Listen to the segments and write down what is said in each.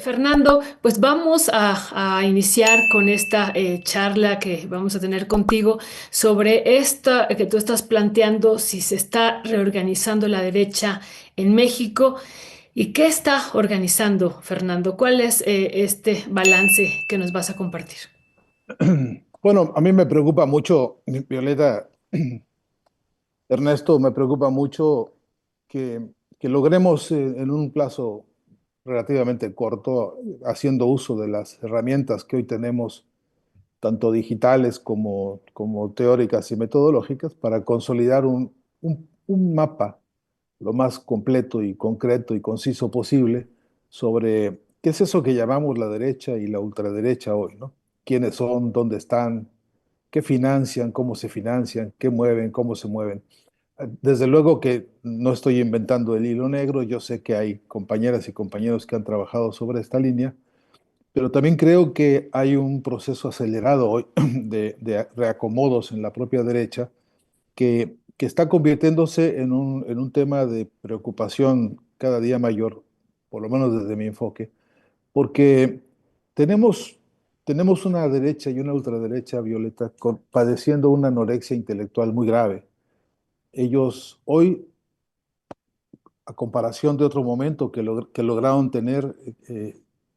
Fernando, pues vamos a iniciar con esta charla que vamos a tener contigo sobre esta que tú estás planteando, si se está reorganizando la derecha en México y qué está organizando, Fernando. ¿Cuál es este balance que nos vas a compartir? Bueno, a mí me preocupa mucho, Violeta, Ernesto, me preocupa mucho que, que logremos en un plazo relativamente corto, haciendo uso de las herramientas que hoy tenemos, tanto digitales como teóricas y metodológicas, para consolidar un mapa lo más completo y concreto y conciso posible sobre qué es eso que llamamos la derecha y la ultraderecha hoy, ¿no? ¿Quiénes son? ¿Dónde están? ¿Qué financian? ¿Cómo se financian? ¿Qué mueven? ¿Cómo se mueven? Desde luego que no estoy inventando el hilo negro, yo sé que hay compañeras y compañeros que han trabajado sobre esta línea, pero también creo que hay un proceso acelerado hoy de reacomodos en la propia derecha que está convirtiéndose en un tema de preocupación cada día mayor, por lo menos desde mi enfoque, porque tenemos, tenemos una derecha y una ultraderecha, Violeta, padeciendo una anorexia intelectual muy grave. Ellos hoy, a comparación de otro momento que lograron tener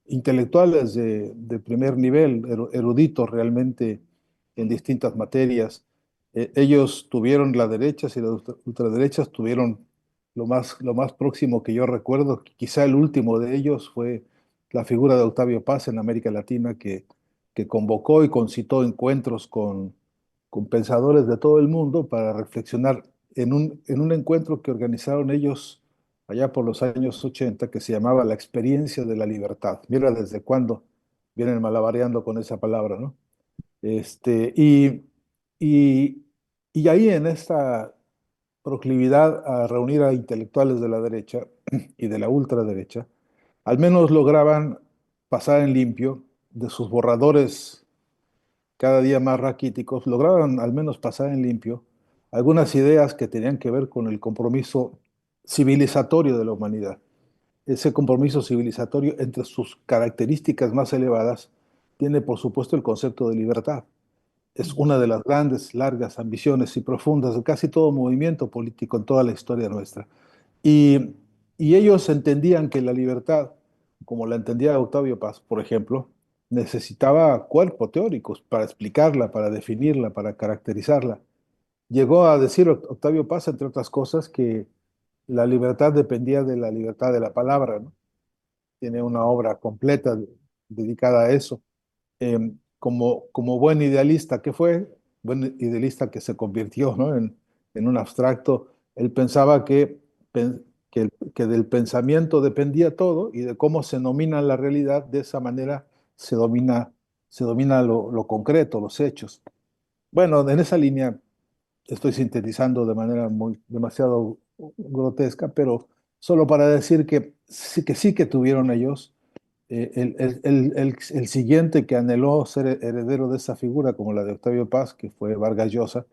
intelectuales de primer nivel, eruditos realmente en distintas materias, ellos tuvieron la derecha y las ultraderechas tuvieron lo más próximo que yo recuerdo, quizá el último de ellos fue la figura de Octavio Paz en América Latina que convocó y concitó encuentros con pensadores de todo el mundo para reflexionar en un encuentro que organizaron ellos allá por los años 80 que se llamaba La experiencia de la libertad. Mira desde cuándo vienen malabareando con esa palabra, ¿no? Este, y, y ahí en esta proclividad a reunir a intelectuales de la derecha y de la ultraderecha, al menos lograban pasar en limpio de sus borradores cada día más raquíticos, lograban al menos pasar en limpio algunas ideas que tenían que ver con el compromiso civilizatorio de la humanidad. Ese compromiso civilizatorio, entre sus características más elevadas, tiene por supuesto el concepto de libertad. Es una de las grandes, largas ambiciones y profundas de casi todo movimiento político en toda la historia nuestra. Y, y ellos entendían que la libertad, como la entendía Octavio Paz, por ejemplo, necesitaba cuerpo teóricos para explicarla, para definirla, para caracterizarla. Llegó a decir Octavio Paz, entre otras cosas, que la libertad dependía de la libertad de la palabra, ¿no? Tiene una obra completa dedicada a eso. Como buen idealista que fue, buen idealista que se convirtió, ¿no? En un abstracto, él pensaba que del pensamiento dependía todo y de cómo se domina la realidad, de esa manera se domina lo concreto, los hechos. Bueno, en esa línea estoy sintetizando de manera demasiado grotesca, pero solo para decir que sí que tuvieron ellos el siguiente que anheló ser heredero de esa figura, como la de Octavio Paz, que fue Vargas Llosa,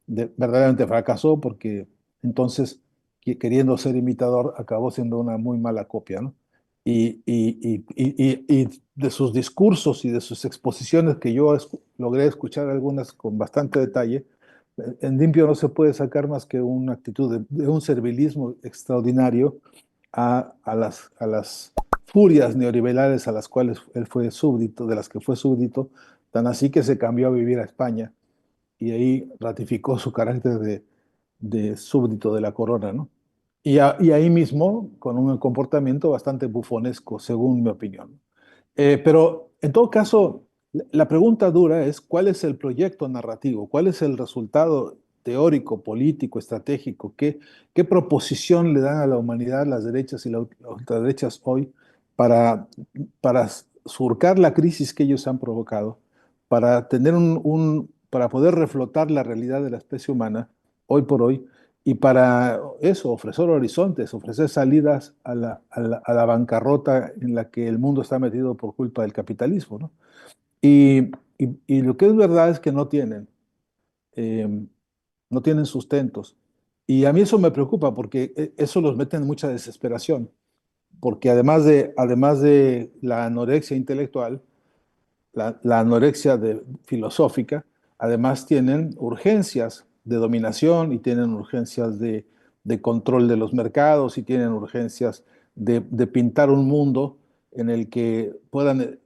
verdaderamente fracasó porque entonces, queriendo ser imitador, acabó siendo una muy mala copia, ¿no? Y de sus discursos y de sus exposiciones, que yo logré escuchar algunas con bastante detalle, en limpio no se puede sacar más que una actitud de un servilismo extraordinario a las furias neoliberales a las cuales él fue súbdito, de las que fue súbdito, tan así que se cambió a vivir a España y ahí ratificó su carácter de súbdito de la corona, ¿no? Y ahí mismo con un comportamiento bastante bufonesco, según mi opinión. Pero en todo caso, la pregunta dura es cuál es el proyecto narrativo, cuál es el resultado teórico, político, estratégico, qué proposición le dan a la humanidad las derechas y las ultraderechas hoy para, para surcar la crisis que ellos han provocado, para tener para poder reflotar la realidad de la especie humana hoy por hoy y para eso, ofrecer horizontes, ofrecer salidas a la bancarrota en la que el mundo está metido por culpa del capitalismo, ¿no? Y lo que es verdad es que eh, no tienen sustentos. Y a mí eso me preocupa porque eso los mete en mucha desesperación. porque además de la anorexia intelectual, la anorexia filosófica, además tienen urgencias de dominación y tienen urgencias de control de los mercados y tienen urgencias de pintar un mundo en el que puedan,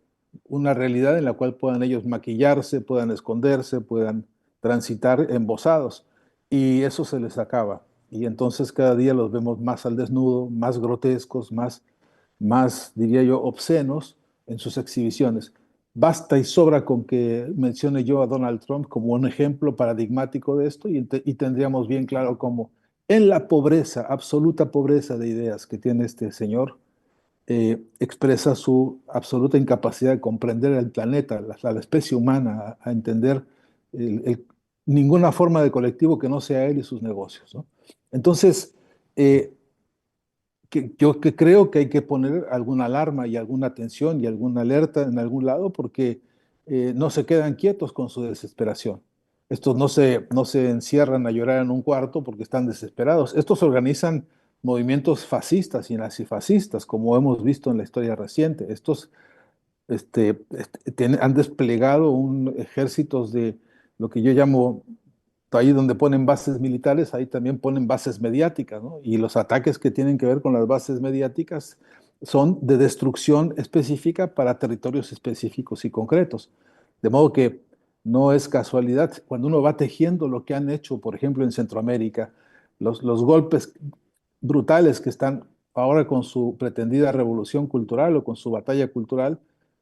una realidad en la cual puedan ellos maquillarse, puedan esconderse, puedan transitar embosados. Y eso se les acaba. Y entonces cada día los vemos más al desnudo, más grotescos, más, diría yo, obscenos en sus exhibiciones. Basta y sobra con que mencione yo a Donald Trump como un ejemplo paradigmático de esto y tendríamos bien claro cómo en la pobreza, absoluta pobreza de ideas que tiene este señor, expresa su absoluta incapacidad de comprender el planeta, la especie humana, a entender el- el- ninguna forma de colectivo que no sea él y sus negocios, ¿no? Entonces, eh, yo que creo que hay que poner alguna alarma y alguna atención y alguna alerta en algún lado porque no se quedan quietos con su desesperación. Estos no se encierran a llorar en un cuarto porque están desesperados. Estos organizan movimientos fascistas y nazifascistas, como hemos visto en la historia reciente. Estos han desplegado un ejércitos de lo que yo llamo ahí donde ponen bases militares, ahí también ponen bases mediáticas, ¿no? Y los ataques que tienen que ver con las bases mediáticas son de destrucción específica para territorios específicos y concretos. De modo que no es casualidad, cuando uno va tejiendo lo que han hecho, por ejemplo, en Centroamérica, los golpes brutales que están ahora con su pretendida revolución cultural o con su batalla cultural,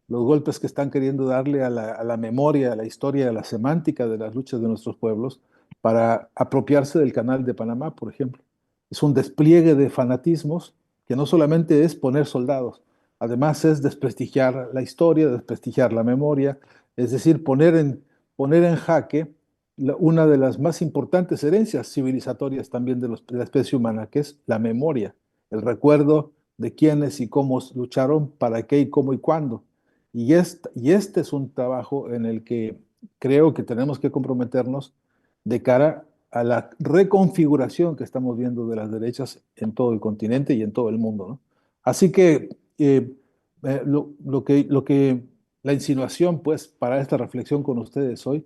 los golpes que están queriendo darle a la memoria, a la historia, a la semántica de las luchas de nuestros pueblos, para apropiarse del Canal de Panamá, por ejemplo. Es un despliegue de fanatismos que no solamente es poner soldados, además es desprestigiar la historia, desprestigiar la memoria, es decir, poner en jaque una de las más importantes herencias civilizatorias también de la especie humana, que es la memoria, el recuerdo de quiénes y cómo lucharon, para qué y cómo y cuándo. Y este es un trabajo en el que creo que tenemos que comprometernos de cara a la reconfiguración que estamos viendo de las derechas en todo el continente y en todo el mundo, ¿no? Así que la insinuación, pues, para esta reflexión con ustedes hoy,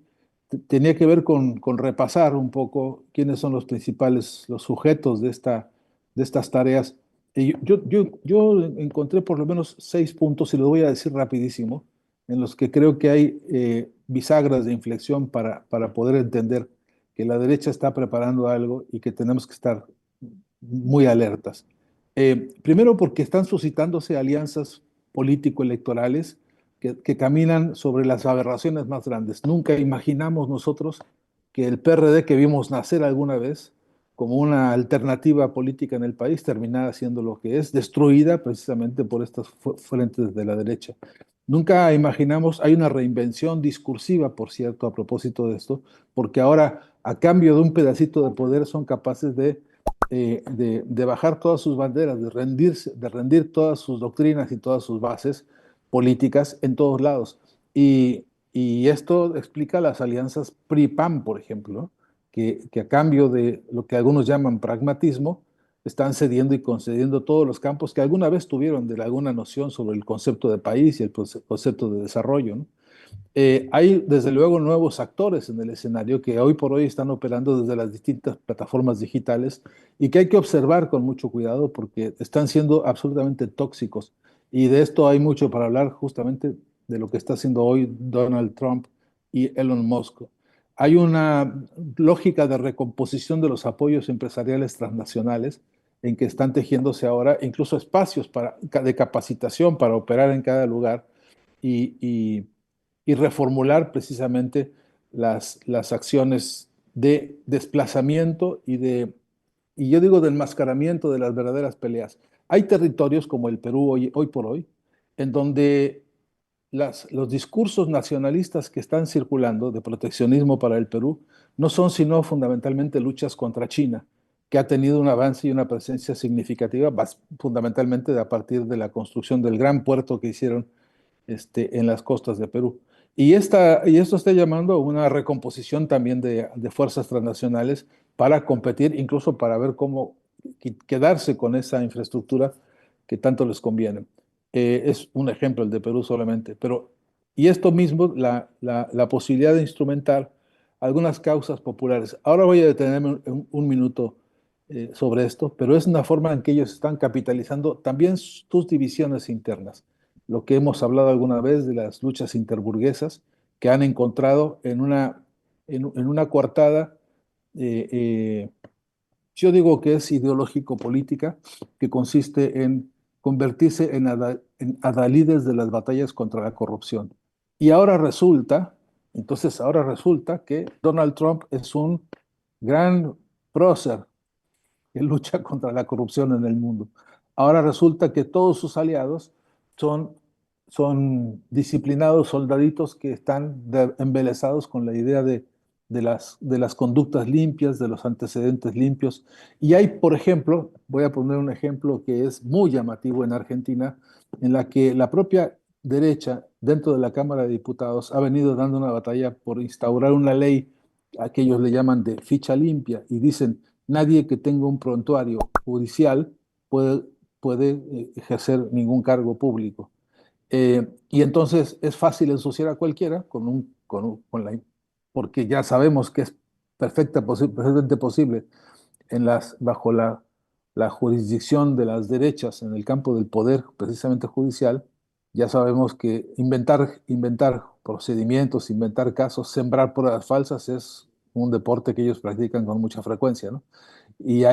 tenía que ver con repasar un poco quiénes son los principales, los sujetos de estas tareas. Y yo encontré por lo menos 6 puntos, y los voy a decir rapidísimo, en los que creo que hay bisagras de inflexión para poder entender que la derecha está preparando algo y que tenemos que estar muy alertas. Primero porque están suscitándose alianzas político-electorales que caminan sobre las aberraciones más grandes. Nunca imaginamos nosotros que el PRD que vimos nacer alguna vez como una alternativa política en el país terminara siendo lo que es, destruida precisamente por estas frentes de la derecha. Nunca imaginamos, hay una reinvención discursiva, por cierto, a propósito de esto, porque ahora, a cambio de un pedacito de poder, son capaces de bajar todas sus banderas, de rendir todas sus doctrinas y todas sus bases políticas en todos lados. Y esto explica las alianzas PRI-PAN, por ejemplo, que a cambio de lo que algunos llaman pragmatismo, están cediendo y concediendo todos los campos que alguna vez tuvieron de alguna noción sobre el concepto de país y el concepto de desarrollo, ¿no? Hay desde luego nuevos actores en el escenario que hoy por hoy están operando desde las distintas plataformas digitales y que hay que observar con mucho cuidado porque están siendo absolutamente tóxicos. Y de esto hay mucho para hablar, justamente de lo que está haciendo hoy Donald Trump y Elon Musk. Hay una lógica de recomposición de los apoyos empresariales transnacionales en que están tejiéndose ahora incluso espacios de capacitación para operar en cada lugar y, y y reformular precisamente las acciones de desplazamiento y yo digo, de enmascaramiento de las verdaderas peleas. Hay territorios como el Perú hoy por hoy, en donde los discursos nacionalistas que están circulando de proteccionismo para el Perú no son sino fundamentalmente luchas contra China, que ha tenido un avance y una presencia significativa, fundamentalmente a partir de la construcción del gran puerto que hicieron en las costas de Perú. Y esto está llamando a una recomposición también de fuerzas transnacionales para competir, incluso para ver cómo quedarse con esa infraestructura que tanto les conviene. Es un ejemplo el de Perú solamente, pero y esto mismo, la posibilidad de instrumentar algunas causas populares. Ahora voy a detenerme un minuto sobre esto, pero es una forma en que ellos están capitalizando también sus divisiones internas. Lo que hemos hablado alguna vez de las luchas interburguesas que han encontrado en una coartada, eh, eh, yo digo que es ideológico-política, que consiste en convertirse en adalides de las batallas contra la corrupción. Y ahora resulta que Donald Trump es un gran prócer que lucha contra la corrupción en el mundo. Ahora resulta que todos sus aliados son, son disciplinados soldaditos que están embelesados con la idea de las conductas limpias, de los antecedentes limpios. Y hay, por ejemplo, voy a poner un ejemplo que es muy llamativo en Argentina, en la que la propia derecha dentro de la Cámara de Diputados ha venido dando una batalla por instaurar una ley a que ellos le llaman de ficha limpia y dicen nadie que tenga un prontuario judicial puede, puede ejercer ningún cargo público. Y entonces es fácil ensuciar a cualquiera porque ya sabemos que es perfectamente posible bajo la jurisdicción de las derechas en el campo del poder, precisamente judicial. Ya sabemos que inventar procedimientos, inventar casos, sembrar pruebas falsas es un deporte que ellos practican con mucha frecuencia, ¿no? Y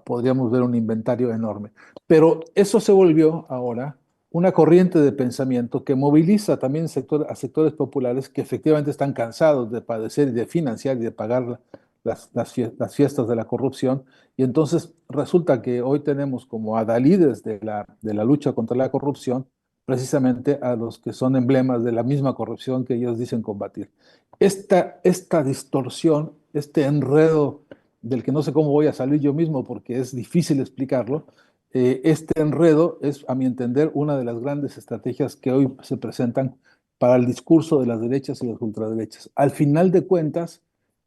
podríamos ver un inventario enorme. Pero eso se volvió ahora una corriente de pensamiento que moviliza también a sectores populares que efectivamente están cansados de padecer y de financiar y de pagar las fiestas de la corrupción. Y entonces resulta que hoy tenemos como adalides de la lucha contra la corrupción precisamente a los que son emblemas de la misma corrupción que ellos dicen combatir. Esta distorsión, este enredo del que no sé cómo voy a salir yo mismo porque es difícil explicarlo, este enredo es, a mi entender, una de las grandes estrategias que hoy se presentan para el discurso de las derechas y las ultraderechas. Al final de cuentas,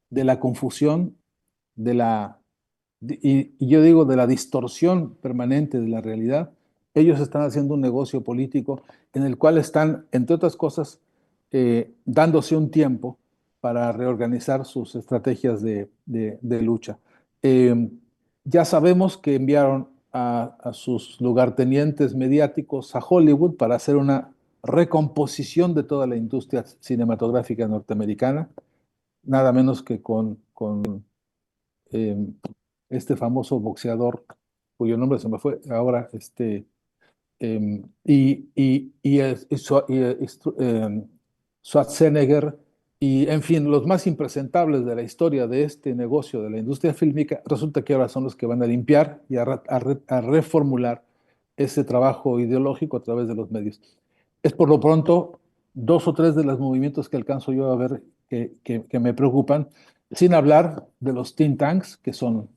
de la confusión, de la, y yo digo de la distorsión permanente de la realidad, ellos están haciendo un negocio político en el cual están, entre otras cosas, dándose un tiempo para reorganizar sus estrategias de lucha. Eh, ya sabemos que enviaron a sus lugartenientes mediáticos a Hollywood para hacer una recomposición de toda la industria cinematográfica norteamericana, nada menos que con eh, este famoso boxeador, cuyo nombre se me fue ahora, Schwarzenegger, y en fin, los más impresentables de la historia de este negocio de la industria fílmica, resulta que ahora son los que van a limpiar y a reformular ese trabajo ideológico a través de los medios. Es por lo pronto dos o tres de los movimientos que alcanzo yo a ver que me preocupan, sin hablar de los think tanks, que son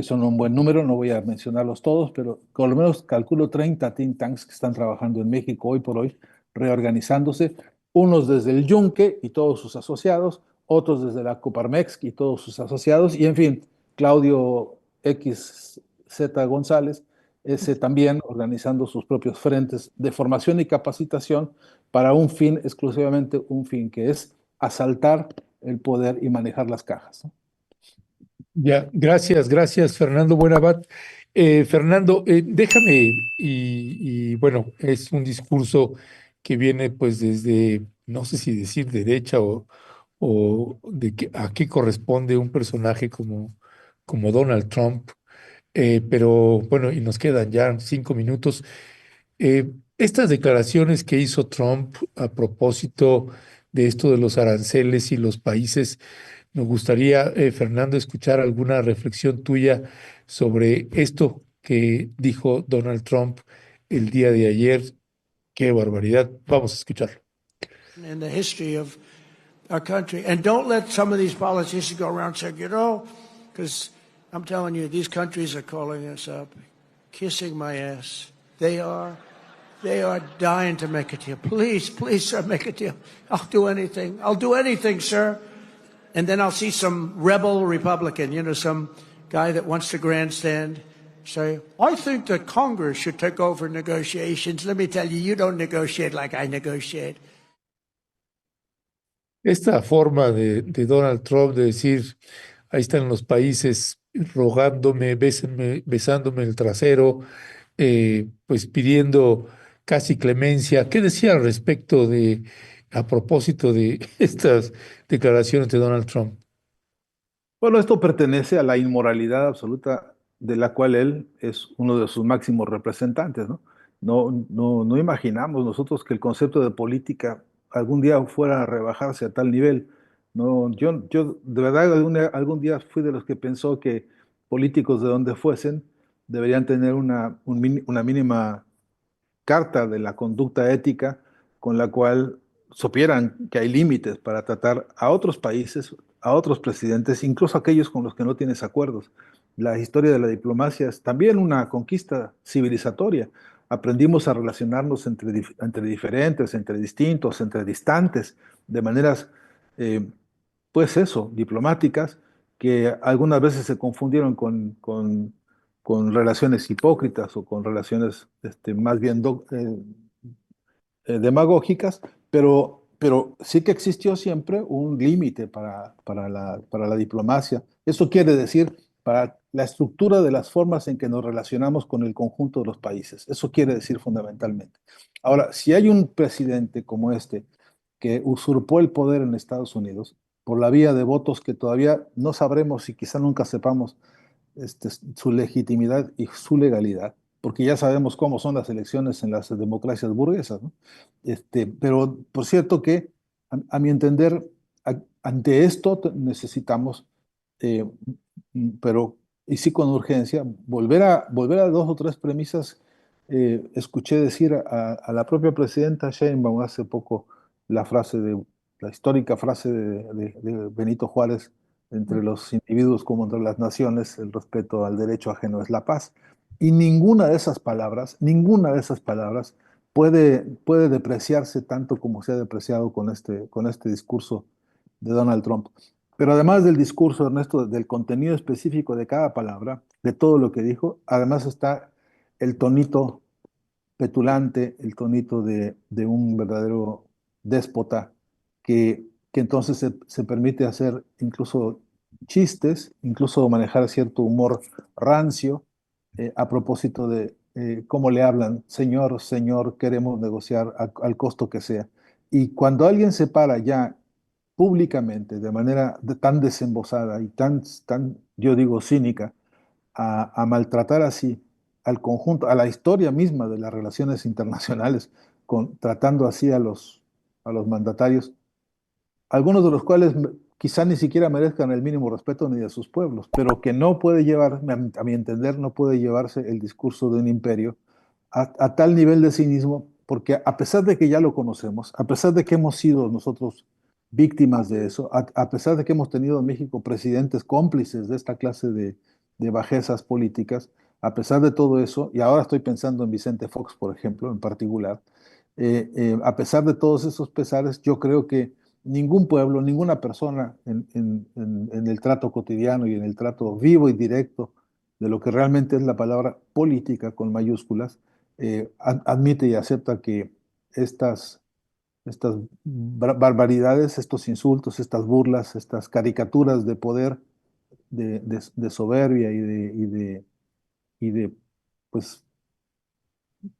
un buen número, no voy a mencionarlos todos, pero por lo menos calculo 30 think tanks que están trabajando en México hoy por hoy, reorganizándose, unos desde el Yunque y todos sus asociados, otros desde la Coparmex y todos sus asociados, y en fin, Claudio X Z González, ese también organizando sus propios frentes de formación y capacitación para un fin, exclusivamente un fin, que es asaltar el poder y manejar las cajas, ¿no? Ya, gracias, Fernando Buenabad. Fernando, déjame, bueno, es un discurso que viene pues desde, no sé si decir derecha o a qué corresponde un personaje como Donald Trump, pero bueno, y nos quedan ya 5 minutos. Estas declaraciones que hizo Trump a propósito de esto de los aranceles y los países, nos gustaría, Fernando, escuchar alguna reflexión tuya sobre esto que dijo Donald Trump el día de ayer. Qué barbaridad. Vamos a escucharlo. In the history of our country. And don't let some of these politicians go around saying, because I'm telling you, these countries are calling us up, kissing my ass. They are dying to make a deal. Please, sir, make a deal. I'll do anything. I'll do anything, sir. And then I'll see some rebel Republican, some guy that wants to grandstand. say, I think that Congress should take over negotiations. Let me tell you, you don't negotiate like I negotiate. Esta forma de Donald Trump de decir, ahí están los países rogándome, besándome el trasero, pues pidiendo casi clemencia. ¿Qué decía al respecto a propósito de estas declaraciones de Donald Trump? Bueno, esto pertenece a la inmoralidad absoluta de la cual él es uno de sus máximos representantes, ¿no? No imaginamos nosotros que el concepto de política algún día fuera a rebajarse a tal nivel. No, yo de verdad algún día fui de los que pensó que políticos de donde fuesen deberían tener una mínima carta de la conducta ética con la cual supieran que hay límites para tratar a otros países, a otros presidentes, incluso aquellos con los que no tienes acuerdos. La historia de la diplomacia es también una conquista civilizatoria. Aprendimos a relacionarnos entre diferentes, entre distintos, entre distantes, de maneras, pues eso, diplomáticas, que algunas veces se confundieron con relaciones hipócritas o con relaciones más bien demagógicas, pero sí que existió siempre un límite para la diplomacia. Eso quiere decir para la estructura de las formas en que nos relacionamos con el conjunto de los países. Eso quiere decir fundamentalmente. Ahora, si hay un presidente como este que usurpó el poder en Estados Unidos por la vía de votos que todavía no sabremos y quizá nunca sepamos su legitimidad y su legalidad, porque ya sabemos cómo son las elecciones en las democracias burguesas, ¿no? Pero por cierto que, a mi entender, ante esto necesitamos, eh, pero y sí con urgencia, volver a dos o tres premisas. Escuché decir a la propia presidenta Sheinbaum hace poco la histórica frase de Benito Juárez: entre los individuos como entre las naciones, el respeto al derecho ajeno es la paz. Y ninguna de esas palabras puede depreciarse tanto como se ha depreciado con este discurso de Donald Trump. Pero además del discurso, Ernesto, del contenido específico de cada palabra, de todo lo que dijo, además está el tonito petulante, el tonito de un verdadero déspota que entonces se permite hacer incluso chistes, incluso manejar cierto humor rancio, a propósito de cómo le hablan: señor, señor, queremos negociar al costo que sea. Y cuando alguien se para ya públicamente, de manera tan desembosada y tan, yo digo, cínica, a maltratar así al conjunto, a la historia misma de las relaciones internacionales, tratando así a los mandatarios, algunos de los cuales quizá ni siquiera merezcan el mínimo respeto ni de sus pueblos, pero que no puede llevar, a mi entender, no puede llevarse el discurso de un imperio a tal nivel de cinismo, porque a pesar de que ya lo conocemos, a pesar de que hemos sido nosotros víctimas de eso, a pesar de que hemos tenido en México presidentes cómplices de esta clase de bajezas políticas, a pesar de todo eso, y ahora estoy pensando en Vicente Fox, por ejemplo, en particular, a pesar de todos esos pesares, yo creo que ningún pueblo, ninguna persona en el trato cotidiano y en el trato vivo y directo de lo que realmente es la palabra política con mayúsculas, admite y acepta que estas barbaridades, estos insultos, estas burlas, estas caricaturas de poder, de soberbia y de, pues,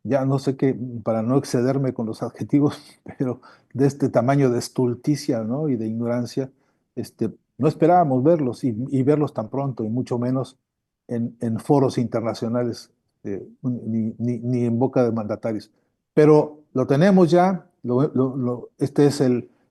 ya no sé qué, para no excederme con los adjetivos, pero de este tamaño de estulticia, ¿no? Y de ignorancia, no esperábamos verlos y verlos tan pronto, y mucho menos en foros internacionales, ni en boca de mandatarios. Pero lo tenemos ya, este es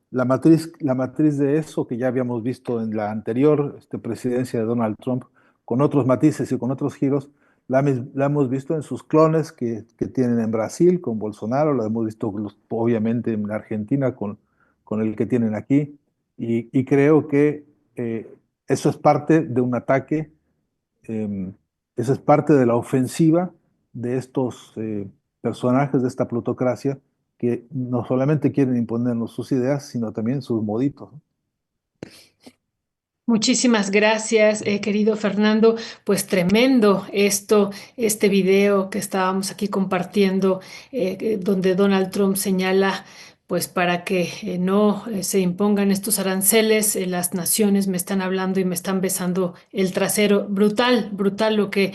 la matriz de eso que ya habíamos visto en la anterior presidencia de Donald Trump, con otros matices y con otros giros. La hemos visto en sus clones que tienen en Brasil con Bolsonaro, la hemos visto obviamente en Argentina con el que tienen aquí, y creo que eso es parte de un ataque, eh, eso es parte de la ofensiva de estos personajes de esta plutocracia que no solamente quieren imponernos sus ideas, sino también sus moditos, ¿no? Muchísimas gracias, querido Fernando. Pues tremendo este video que estábamos aquí compartiendo, donde Donald Trump señala, pues para que no se impongan estos aranceles, las naciones me están hablando y me están besando el trasero. Brutal, brutal lo que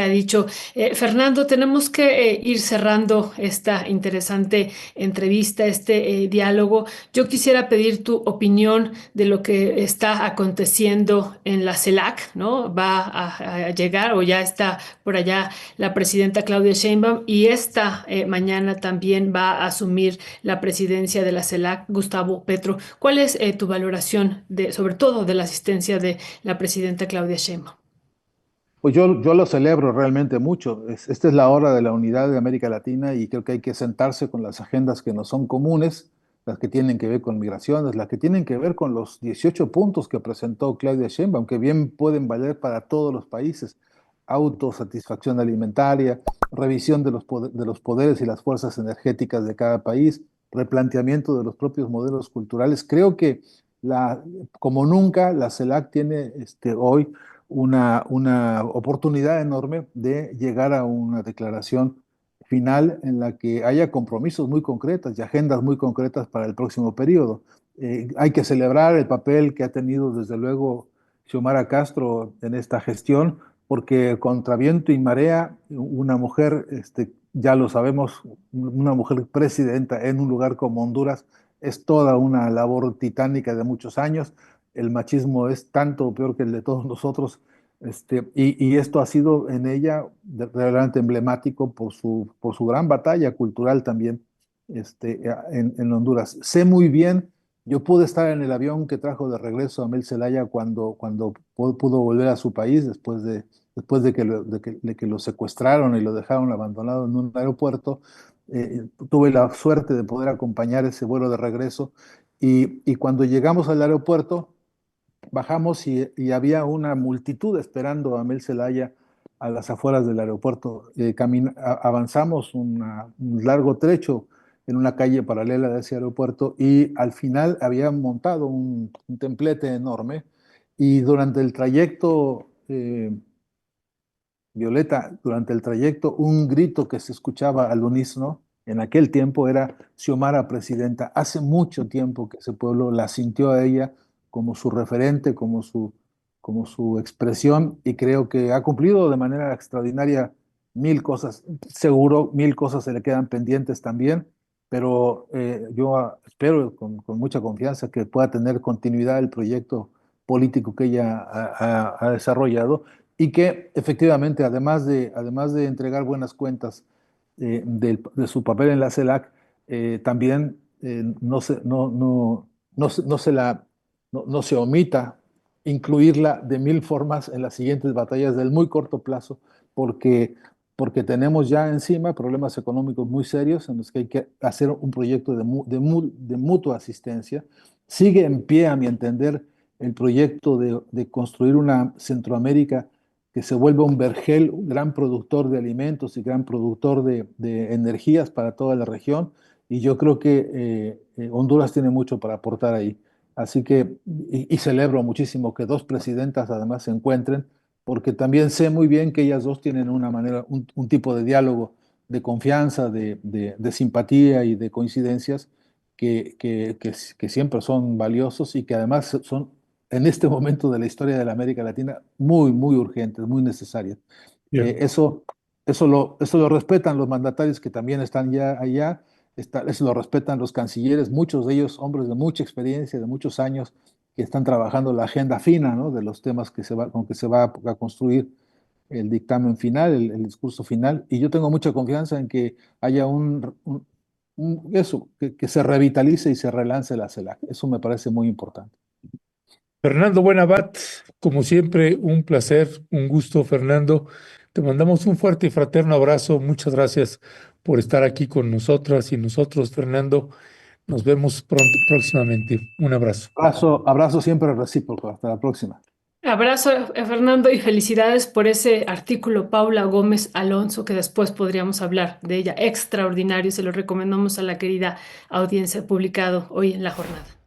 ha dicho. Fernando, tenemos que ir cerrando esta interesante entrevista, este diálogo. Yo quisiera pedir tu opinión de lo que está aconteciendo en la CELAC, ¿no? Va a llegar o ya está por allá la presidenta Claudia Sheinbaum, y esta mañana también va a asumir la presidencia de la CELAC Gustavo Petro. ¿Cuál es tu valoración sobre todo de la asistencia de la presidenta Claudia Sheinbaum? Pues yo lo celebro realmente mucho. Esta es la hora de la unidad de América Latina y creo que hay que sentarse con las agendas que nos son comunes, las que tienen que ver con migraciones, las que tienen que ver con los 18 puntos que presentó Claudia Sheinbaum, que bien pueden valer para todos los países. Autosatisfacción alimentaria, revisión de los poderes y las fuerzas energéticas de cada país, replanteamiento de los propios modelos culturales. Creo que como nunca la CELAC tiene hoy una oportunidad enorme de llegar a una declaración final en la que haya compromisos muy concretos y agendas muy concretas para el próximo periodo. Hay que celebrar el papel que ha tenido desde luego Xiomara Castro en esta gestión, porque contra viento y marea, una mujer, ya lo sabemos, una mujer presidenta en un lugar como Honduras es toda una labor titánica de muchos años. El machismo es tanto o peor que el de todos nosotros, y esto ha sido en ella realmente emblemático por su gran batalla cultural también, en Honduras. Sé muy bien, yo pude estar en el avión que trajo de regreso a Mel Zelaya cuando pudo volver a su país después de que lo secuestraron y lo dejaron abandonado en un aeropuerto. Tuve la suerte de poder acompañar ese vuelo de regreso y cuando llegamos al aeropuerto, bajamos y había una multitud esperando a Mel Zelaya a las afueras del aeropuerto. Avanzamos un largo trecho en una calle paralela de ese aeropuerto y al final habían montado un templete enorme y durante el trayecto, Violeta, durante el trayecto, un grito que se escuchaba al unísono en aquel tiempo era Xiomara presidenta. Hace mucho tiempo que ese pueblo la sintió a ella como su referente, como su expresión, y creo que ha cumplido de manera extraordinaria mil cosas. Seguro mil cosas se le quedan pendientes también, pero yo espero con mucha confianza que pueda tener continuidad el proyecto político que ella ha desarrollado y que efectivamente, además de entregar buenas cuentas de su papel en la CELAC, también no se omita incluirla de mil formas en las siguientes batallas del muy corto plazo, porque, porque tenemos ya encima problemas económicos muy serios en los que hay que hacer un proyecto de mutua asistencia. Sigue en pie, a mi entender, el proyecto de construir una Centroamérica que se vuelva un vergel, un gran productor de alimentos y gran productor de energías para toda la región. Y yo creo que Honduras tiene mucho para aportar ahí. Así que, y celebro muchísimo que dos presidentas además se encuentren, porque también sé muy bien que ellas dos tienen una manera, un tipo de diálogo, de confianza, de simpatía y de coincidencias que siempre son valiosos y que además son en este momento de la historia de la América Latina muy, muy urgentes, muy necesarias. Eh, Bien. eso, eso lo respetan los mandatarios que también están ya allá, eso lo respetan los cancilleres, muchos de ellos hombres de mucha experiencia, de muchos años, que están trabajando la agenda fina, ¿no? De los temas con que se va a construir el dictamen final, el discurso final, y yo tengo mucha confianza en que haya que se revitalice y se relance la CELAC. Eso me parece muy importante. Fernando Buenabat, como siempre, un placer, un gusto, Fernando. Te mandamos un fuerte y fraterno abrazo. Muchas gracias por estar aquí con nosotras y nosotros, Fernando. Nos vemos pronto, próximamente. Un abrazo. Abrazo siempre recíproco. Hasta la próxima. Abrazo, Fernando, y felicidades por ese artículo, Paula Gómez Alonso, que después podríamos hablar de ella. Extraordinario, se lo recomendamos a la querida audiencia, publicado hoy en La Jornada.